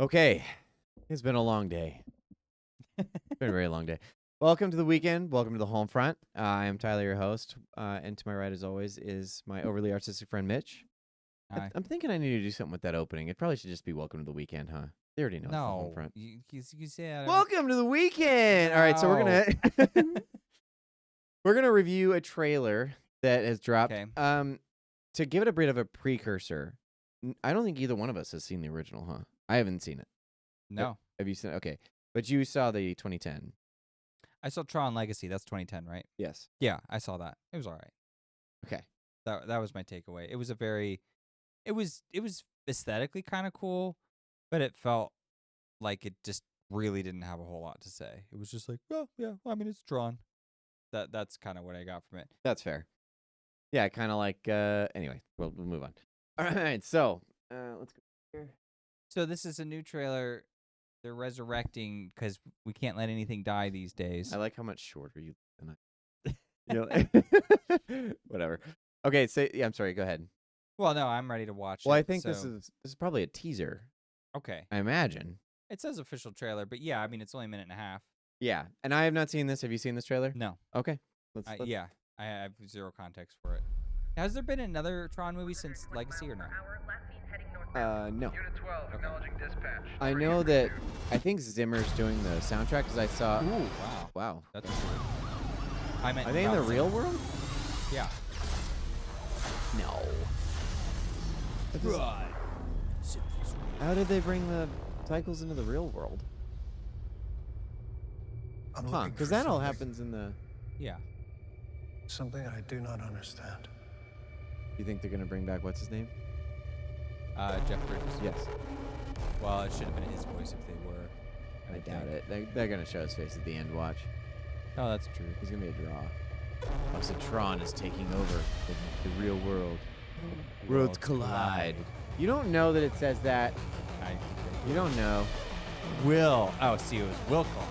Okay, it's been a long day. It's been a very long day. Welcome to the weekend. Welcome to the HolmFront. I am Tyler, your host, and to my right, as always, is my overly artistic friend Mitch. Hi. I'm thinking I need to do something with that opening. It probably should just be "Welcome to the weekend," huh? They already know it's the No, HolmFront. you say that. Welcome to the weekend. All right, so No. we're gonna review a trailer that has dropped. Okay. To give it a bit of a precursor, I don't think either one of us has seen the original, huh? I haven't seen it. No. Have you seen it? Okay. But you saw the 2010. I saw Tron Legacy. That's 2010, right? Yes. Yeah, I saw that. It was all right. Okay. That was my takeaway. It was it was aesthetically kind of cool, but it felt like it just really didn't have a whole lot to say. It was just like, well, yeah, I mean, it's Tron. That's kind of what I got from it. That's fair. Yeah, kind of like, anyway, we'll move on. All right, so, let's go here. So this is a new trailer. They're resurrecting because we can't let anything die these days. I like how much shorter you than I. Whatever. Okay, yeah, I'm sorry, go ahead. Well, no, I'm ready to watch Well, it. I think this is probably a teaser, Okay. I imagine. It says official trailer, but yeah, I mean, it's only a minute and a half. Yeah, and I have not seen this. Have you seen this trailer? No. Okay. Let's Yeah, I have zero context for it. Has there been another Tron movie since Legacy or no? No. Unit 12, acknowledging dispatch. I know that, I think Zimmer's doing the soundtrack because I saw. Ooh, wow. Wow. That's I meant Are they in the about real Zimmer. world? Yeah. No. How did they bring the cycles into the real world? Huh, because that all happens in the... Yeah. Something I do not understand. You think they're going to bring back, what's his name? Jeff Bridges. Yes. Well, it should have been his voice if they were. I doubt it. They're going to show his face at the end, watch. Oh, that's true. He's going to be a draw. Oh, so Tron is taking over the real world. Worlds collide. You don't know that it says that. You don't know. Will. Oh, see, it was Will Call.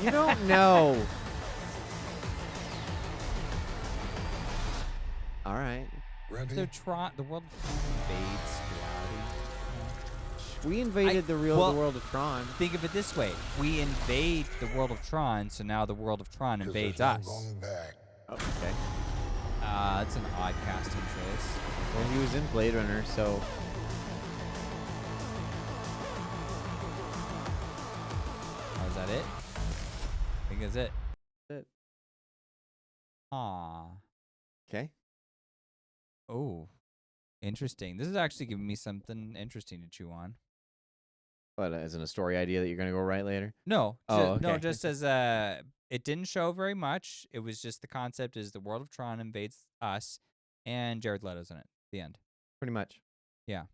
You don't know. All right. So Tron, the world of Tron invades reality. We invaded the world of Tron. Think of it this way: we invade the world of Tron, so now the world of Tron invades us. Oh, okay. That's an odd casting choice. Well, he was in Blade Runner, so... Oh, is that it? I think that's it. That's it. Aw. Okay. Oh. Interesting. This is actually giving me something interesting to chew on. But as in a story idea that you're going to go write later? No. Oh, No, okay. just as it didn't show very much. It was just the concept is the world of Tron invades us, and Jared Leto's in it. The end. Pretty much. Yeah.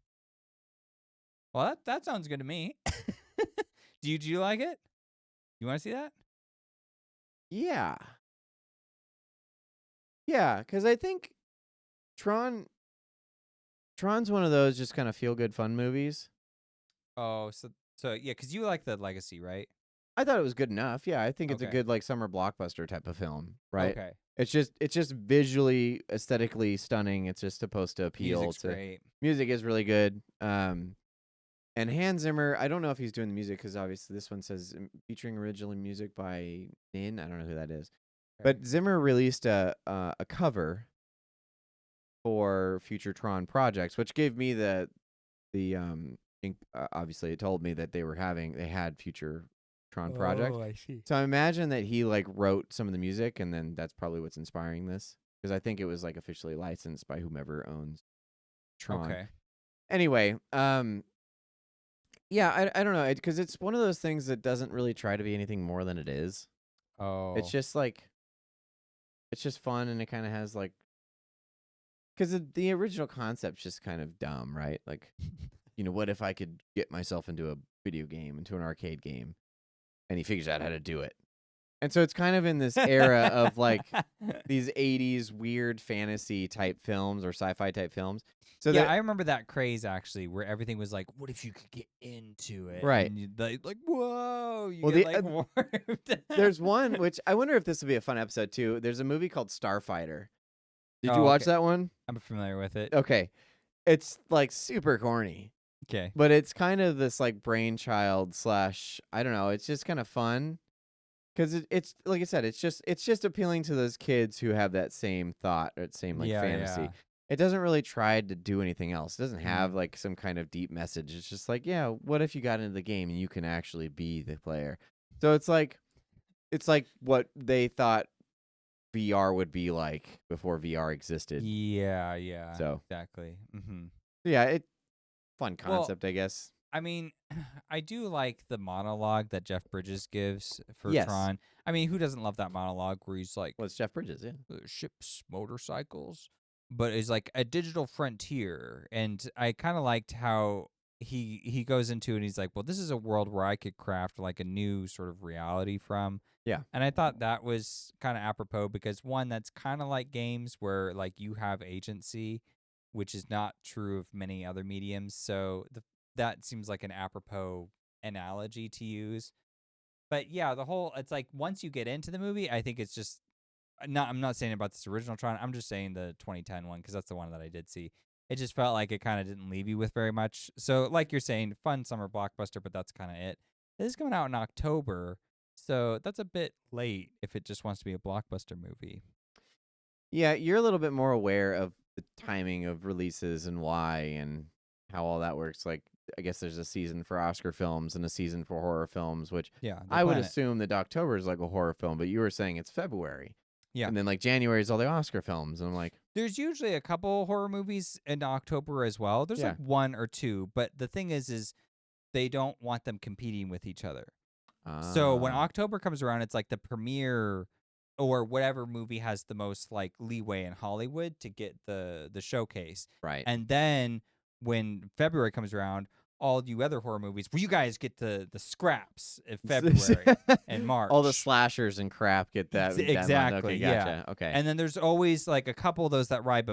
Well, that sounds good to me. Do you like it? You want to see that? Yeah. Yeah, because I think Tron's one of those just kind of feel-good fun movies. Oh, so yeah, because you like the Legacy, right? I thought it was good enough. Yeah, I think it's a Okay. good like summer blockbuster type of film, right? Okay. It's just visually, aesthetically stunning. It's just supposed to appeal Music's to... great. Music is really good. And Hans Zimmer, I don't know if he's doing the music because obviously this one says featuring original music by Nin. I don't know who that is. But Zimmer released a cover for future Tron projects, which gave me obviously it told me that they had future Tron projects. Oh, I see. So I imagine that he like wrote some of the music, and then that's probably what's inspiring this, because I think it was like officially licensed by whomever owns Tron. Okay. Anyway, yeah, I don't know, because it's one of those things that doesn't really try to be anything more than it is. Oh. It's just like, it's just fun, and it kind of has like, because the original concept's just kind of dumb, right? Like, what if I could get myself into a video game, into an arcade game, and he figures out how to do it. And so it's kind of in this era of like these 80s weird fantasy type films or sci-fi type films. So yeah, I remember that craze actually, where everything was like, "What if you could get into it?" Right. And you'd like, "Whoa!" You Well, get like warped. there's one which I wonder if this would be a fun episode too. There's a movie called Starfighter. Did you Oh, watch okay. that one? I'm familiar with it. Okay. it's like super corny, Okay. but it's kind of this like brainchild / I don't know. It's just kind of fun because it's like I said, it's just appealing to those kids who have that same thought or same like Yeah, fantasy. yeah. It doesn't really try to do anything else. It doesn't have Mm. like some kind of deep message. It's just like, yeah, what if you got into the game and you can actually be the player? So it's like what they thought VR would be like before VR existed. Yeah, yeah. So Exactly. Mm-hmm. yeah, it fun Well, concept, I guess. I mean, I do like the monologue that Jeff Bridges gives for Yes. Tron. I mean, who doesn't love that monologue where he's like, Well, it's Jeff Bridges, yeah. ships, motorcycles, but it's like a digital frontier. And I kind of liked how he goes into it and he's like, well, this is a world where I could craft like a new sort of reality from. Yeah. And I thought that was kind of apropos because one, that's kind of like games where like you have agency, which is not true of many other mediums. So that seems like an apropos analogy to use. But yeah, it's like once you get into the movie, I think it's just I'm not saying about this original Tron. I'm just saying the 2010 one because that's the one that I did see. It just felt like it kind of didn't leave you with very much. So, like you're saying, fun summer blockbuster, but that's kind of it. This is coming out in October, so that's a bit late if it just wants to be a blockbuster movie. Yeah, you're a little bit more aware of the timing of releases and why and how all that works. Like, I guess there's a season for Oscar films and a season for horror films, which Yeah, I would assume that October is like a horror film, but you were saying it's February. Yeah. And then like January is all the Oscar films. And I'm like, there's usually a couple horror movies in October as well. There's like one or two, but the thing is they don't want them competing with each other. So when October comes around, it's like the premiere or whatever movie has the most like leeway in Hollywood to get the showcase. Right. And then when February comes around, all you other horror movies where you guys get the scraps in February and March. All the slashers and crap get that. Exactly. Okay, gotcha. Yeah. Okay. And then there's always like a couple of those that rise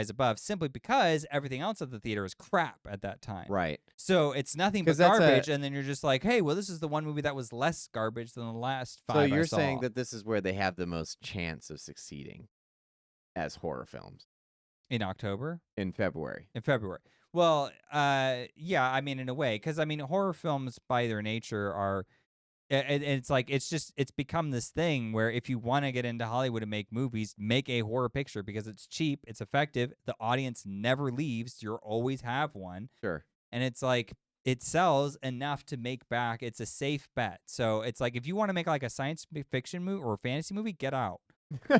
above simply because everything else at the theater is crap at that time. Right. So it's nothing but garbage, and then you're just like, hey, well, this is the one movie that was less garbage than the last 5 So I you're saw. saying that this is where they have the most chance of succeeding as horror films in October? In February. Well, yeah, I mean, in a way, because I mean, horror films by their nature are, and it's like it's become this thing where if you want to get into Hollywood and make movies, make a horror picture because it's cheap, it's effective, the audience never leaves, you'll always have one. Sure. And it's like it sells enough to make back. It's a safe bet. So it's like if you want to make like a science fiction movie or a fantasy movie, get out.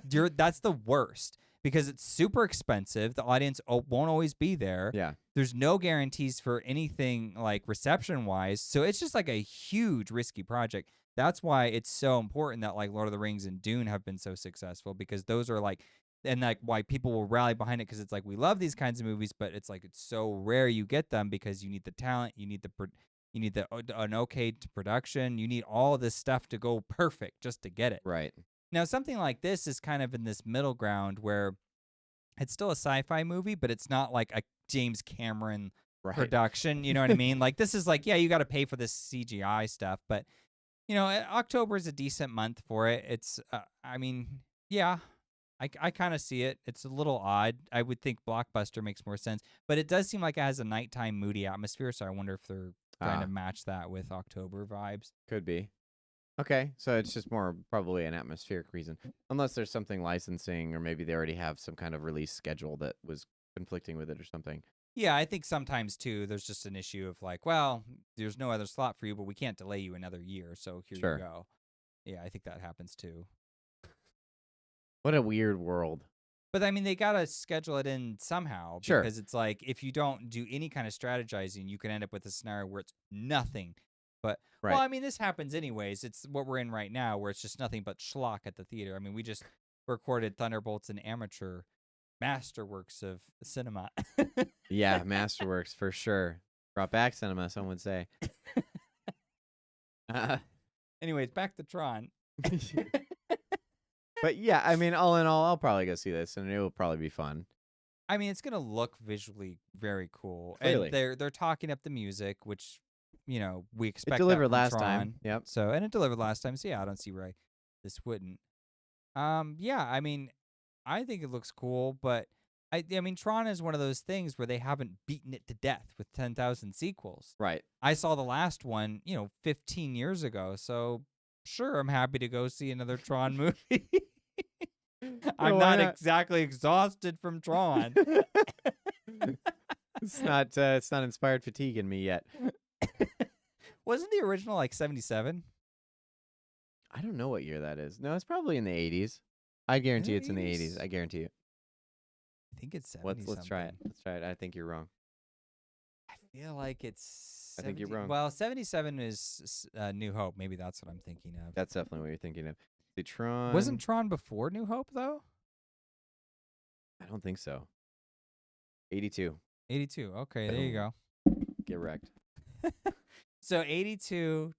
That's the worst. Because it's super expensive. The audience won't always be there. Yeah. There's no guarantees for anything like reception-wise. So it's just like a huge risky project. That's why it's so important that like Lord of the Rings and Dune have been so successful because those are like, and like why people will rally behind it because it's like we love these kinds of movies, but it's like it's so rare you get them because you need the talent, you need an okay production, you need all this stuff to go perfect just to get it. Right. Now, something like this is kind of in this middle ground where it's still a sci-fi movie, but it's not like a James Cameron production. You know what I mean? Like, this is like, yeah, you got to pay for this CGI stuff, but, you know, October is a decent month for it. It's, I mean, yeah, I kind of see it. It's a little odd. I would think Blockbuster makes more sense, but it does seem like it has a nighttime moody atmosphere, so I wonder if they're trying to match that with October vibes. Could be. Okay, so it's just more probably an atmospheric reason. Unless there's something licensing or maybe they already have some kind of release schedule that was conflicting with it or something. Yeah, I think sometimes, too, there's just an issue of like, well, there's no other slot for you, but we can't delay you another year, so here you go. Yeah, I think that happens, too. What a weird world. But, I mean, they got to schedule it in somehow. Sure. Because it's like, if you don't do any kind of strategizing, you can end up with a scenario where it's nothing. But, well, I mean, this happens anyways. It's what we're in right now, where it's just nothing but schlock at the theater. I mean, we just recorded Thunderbolts and Amateur, masterworks of cinema. Yeah, masterworks for sure. Brought back cinema, some would say. Anyways, back to Tron. But yeah, I mean, all in all, I'll probably go see this, and it will probably be fun. I mean, it's gonna look visually very cool, Clearly. and they're talking up the music, which, you know, we expect. It delivered that from last Tron. time. Yep. So, and it delivered last time. So yeah, I don't see why this wouldn't. Yeah, I mean, I think it looks cool, but I mean, Tron is one of those things where they haven't beaten it to death with 10,000 sequels. Right. I saw the last one, 15 years ago. So sure, I'm happy to go see another Tron movie. I'm why not not? exactly exhausted from Tron. It's not inspired fatigue in me yet. Wasn't the original like 77? I don't know what year that is. No, it's probably in the 80s. I guarantee it it's in the 80s. 80s? I guarantee it. I think it's 70 Let's try it. something. Let's try it. I think you're wrong. I feel like it's. I think you're 70 wrong. Well, 77 is New Hope. Maybe that's what I'm thinking of. That's definitely what you're thinking of. The Tron. Wasn't Tron before New Hope though? I don't think so. 82. 82. Okay, there you go. Get wrecked. So 82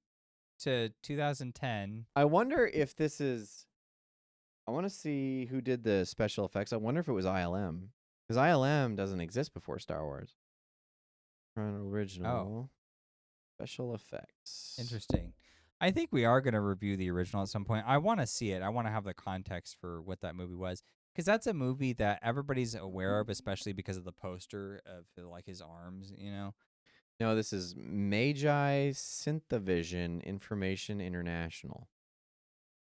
to 2010. I wonder if this is. I want to see who did the special effects. I wonder if it was ILM. Because ILM doesn't exist before Star Wars. Tron original. Special effects. Interesting. I think we are going to review the original at some point. I want to see it. I want to have the context for what that movie was. Because that's a movie that everybody's aware of, especially because of the poster of like his arms, No, this is Magi Synthavision Information International.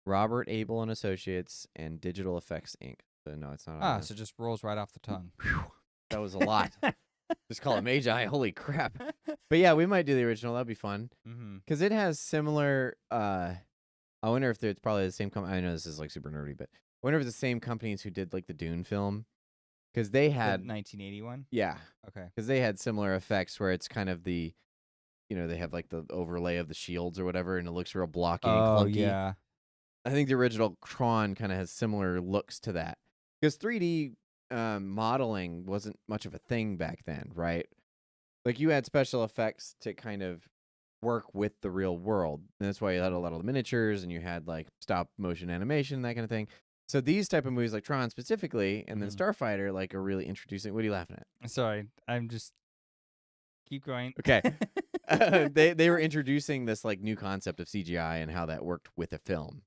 Robert Abel and Associates and Digital Effects Inc. So no, it's not. ILM. So just rolls right off the tongue. That was a lot. Just call it Magi. Holy crap. But yeah, we might do the original. That'd be fun. Because it has similar. I wonder if it's probably the same company. I know this is like super nerdy, but I wonder if it's the same companies who did like the Dune film. Because they had. 1981? Yeah. Okay. Because they had similar effects where it's kind of the. They have like the overlay of the shields or whatever, and it looks real blocky and clunky. Yeah. I think the original Tron kind of has similar looks to that. Because 3D modeling wasn't much of a thing back then, right? Like you had special effects to kind of work with the real world. And that's why you had a lot of the miniatures and you had like stop motion animation, that kind of thing. So these type of movies like Tron specifically and then Starfighter like are really introducing. What are you laughing at? Sorry, I'm just keep going. Okay. They were introducing this like new concept of CGI and how that worked with a film.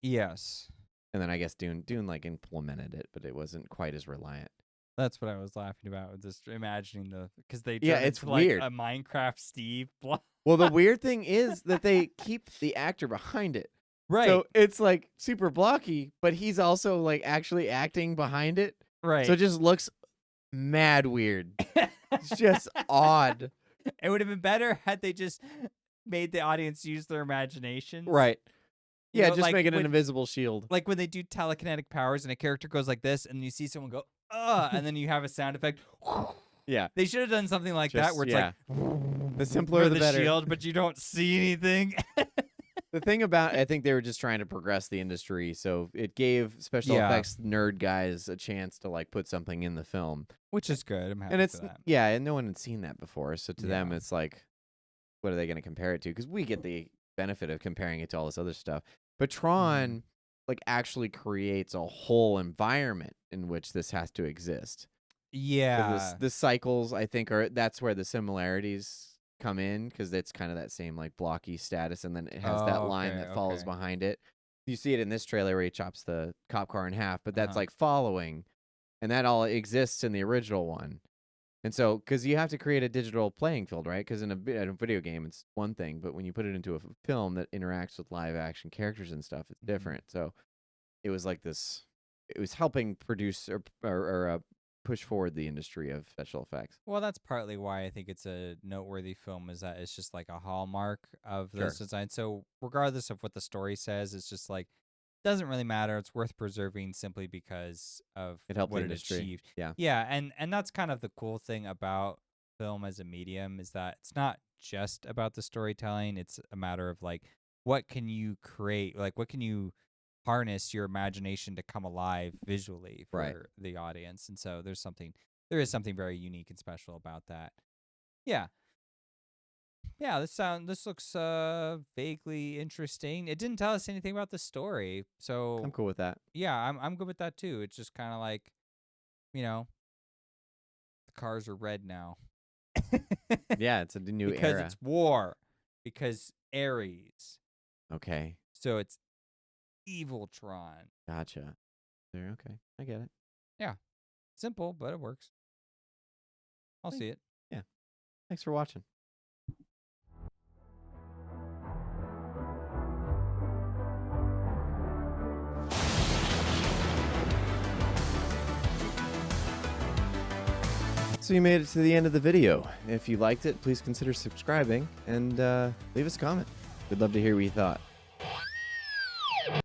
Yes. And then I guess Dune like implemented it, but it wasn't quite as reliant. That's what I was laughing about, just imagining because they it's into, like, weird. a Minecraft Steve block. Well, the weird thing is that they keep the actor behind it. Right. So it's like super blocky, but he's also like actually acting behind it. Right. So it just looks mad weird. It's just odd. It would have been better had they just made the audience use their imagination. Right. You Yeah, know, just like make it an when- invisible shield. Like when they do telekinetic powers and a character goes like this, and you see someone go, and then you have a sound effect. Yeah. They should have done something like that Just- where it's yeah. like The simpler for the better. shield, but you don't see anything. The thing about, I think they were just trying to progress the industry, so it gave special Yeah. effects nerd guys a chance to like put something in the film. Which is good. I'm happy And it's for that. yeah, and no one had seen that before, so to them Yeah. it's like, what are they going to compare it to? Because we get the benefit of comparing it to all this other stuff, but Tron like actually creates a whole environment in which this has to exist. Yeah. The cycles, I think, that's where the similarities come in, because it's kind of that same like blocky status, and then it has that line okay, that follows okay. behind it. You see it in this trailer where he chops the cop car in half, but that's Uh-huh. like following, and that all exists in the original one. And so, because you have to create a digital playing field, right? Because in a video game, it's one thing, but when you put it into a film that interacts with live action characters and stuff, it's different. So it was like this. It was helping produce or push forward the industry of special effects. Well, that's partly why I think it's a noteworthy film, is that it's just like a hallmark of this design. So regardless of what the story says, it's just like, doesn't really matter. It's worth preserving simply because of It helped what the it industry. achieved. Yeah. Yeah, and that's kind of the cool thing about film as a medium, is that it's not just about the storytelling. It's a matter of like, what can you create? Like, what can you harness your imagination to come alive visually for Right. the audience? And so there is something very unique and special about that. Yeah. Yeah, this looks vaguely interesting. It didn't tell us anything about the story, so I'm cool with that. yeah, I'm good with that too. It's just kind of like, the cars are red now. Yeah, it's a new because era. it's war. Because ARES. Okay, So it's evil Tron. gotcha. There, okay, I get it. Yeah. Simple, but it works. I'll see it. Thanks for watching. So you made it to the end of the video. If you liked it, please consider subscribing and leave us a comment. We'd love to hear what you thought.